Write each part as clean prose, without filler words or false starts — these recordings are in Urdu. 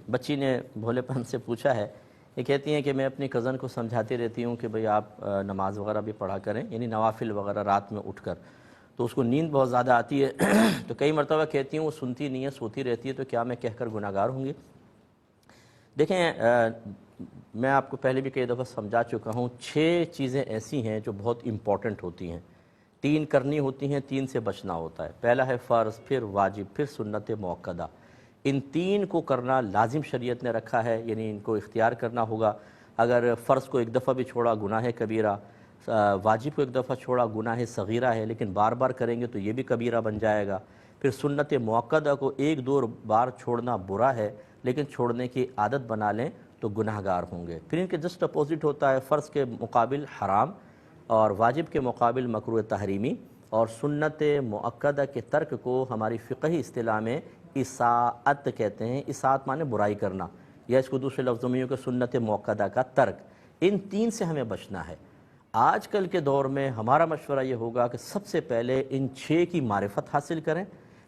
بچی نے بھولے پن سے پوچھا ہے، یہ کہتی ہیں کہ میں اپنی کزن کو سمجھاتی رہتی ہوں کہ بھئی آپ نماز وغیرہ بھی پڑھا کریں، یعنی نوافل وغیرہ رات میں اٹھ کر، تو اس کو نیند بہت زیادہ آتی ہے تو کئی مرتبہ کہتی ہوں وہ سنتی نہیں ہے، سوتی رہتی ہے، تو کیا میں کہہ کر گناہگار ہوں گی؟ دیکھیں میں آپ کو پہلے بھی کئی دفعہ سمجھا چکا ہوں، 6 چیزیں ایسی ہیں جو بہت امپورٹنٹ ہوتی ہیں، 3 کرنی ہوتی ہیں، 3 سے بچنا ہوتا ہے۔ پہلا ہے فرض، پھر واجب، پھر سنت مؤکدہ۔ ان 3 کو کرنا لازم شریعت نے رکھا ہے، یعنی ان کو اختیار کرنا ہوگا۔ اگر فرض کو ایک دفعہ بھی چھوڑا گناہ کبیرہ، واجب کو ایک دفعہ چھوڑا گناہ صغیرہ ہے، لیکن بار بار کریں گے تو یہ بھی کبیرہ بن جائے گا۔ پھر سنت مؤکدہ کو ایک دو بار چھوڑنا برا ہے، لیکن چھوڑنے کی عادت بنا لیں تو گناہ گار ہوں گے۔ پھر ان کے جسٹ اپوزٹ ہوتا ہے، فرض کے مقابل حرام اور واجب کے مقابل مکروہ تحریمی، اور سنت مؤکدہ کے ترک کو ہماری فقہی اصطلاح میں اساءت کہتے ہیں۔ اساءت معنی برائی کرنا، یا اس کو دوسرے لفظوں میں کہ سنت مؤکدہ کا ترک۔ ان 3 سے ہمیں بچنا ہے۔ آج کل کے دور میں ہمارا مشورہ یہ ہوگا کہ سب سے پہلے ان 6 کی معرفت حاصل کریں،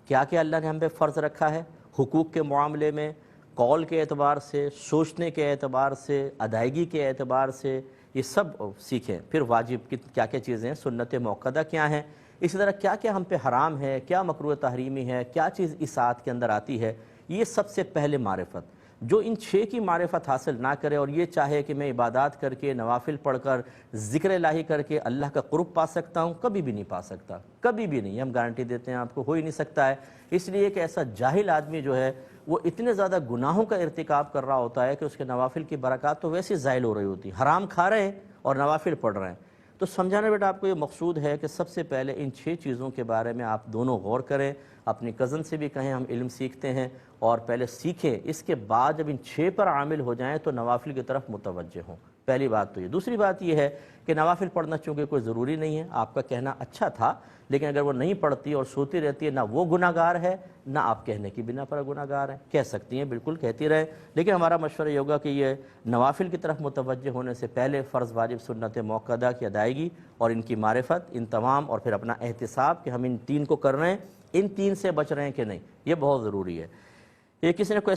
کیا کہ اللہ نے ہم پہ فرض رکھا ہے، حقوق کے معاملے میں، قول کے اعتبار سے، سوچنے کے اعتبار سے، ادائیگی کے اعتبار سے، یہ سب سیکھیں۔ پھر واجب کی کیا کیا چیزیں ہیں، سنت مؤکدہ کیا ہیں، اسی طرح کیا کیا ہم پہ حرام ہے، کیا مکروہ تحریمی ہے، کیا چیز اساءت کے اندر آتی ہے، یہ سب سے پہلے معرفت۔ جو ان 6 کی معرفت حاصل نہ کرے اور یہ چاہے کہ میں عبادات کر کے، نوافل پڑھ کر، ذکر الہی کر کے اللہ کا قرب پا سکتا ہوں، کبھی بھی نہیں پا سکتا، کبھی بھی نہیں، ہم گارنٹی دیتے ہیں آپ کو، ہو ہی نہیں سکتا ہے۔ اس لیے کہ ایسا جاہل آدمی جو ہے وہ اتنے زیادہ گناہوں کا ارتکاب کر رہا ہوتا ہے کہ اس کے نوافل کی برکات تو ویسے زائل ہو رہی ہوتی ہیں، حرام کھا رہے ہیں اور نوافل پڑھ رہے ہیں۔ تو سمجھانا بیٹا آپ کو یہ مقصود ہے کہ سب سے پہلے ان 6 چیزوں کے بارے میں آپ دونوں غور کریں، اپنی کزن سے بھی کہیں ہم علم سیکھتے ہیں، اور پہلے سیکھیں، اس کے بعد جب ان 6 پر عامل ہو جائیں تو نوافل کی طرف متوجہ ہوں۔ پہلی بات تو یہ۔ دوسری بات یہ ہے کہ نوافل پڑھنا چونکہ کوئی ضروری نہیں ہے، آپ کا کہنا اچھا تھا، لیکن اگر وہ نہیں پڑھتی اور سوتی رہتی ہے، نہ وہ گناہ گار ہے، نہ آپ کہنے کی بنا پر گناہ گار ہیں۔ کہہ سکتی ہیں، بالکل کہتی رہیں، لیکن ہمارا مشورہ یہ ہوگا کہ یہ نوافل کی طرف متوجہ ہونے سے پہلے فرض، واجب، سنت مؤکدہ کی ادائیگی اور ان کی معرفت، ان تمام، اور پھر اپنا احتساب کہ ہم ان 3 کو کر رہے ہیں، ان 3 سے بچ رہے ہیں کہ نہیں، یہ بہت ضروری ہے۔ یہ کسی نے کوئی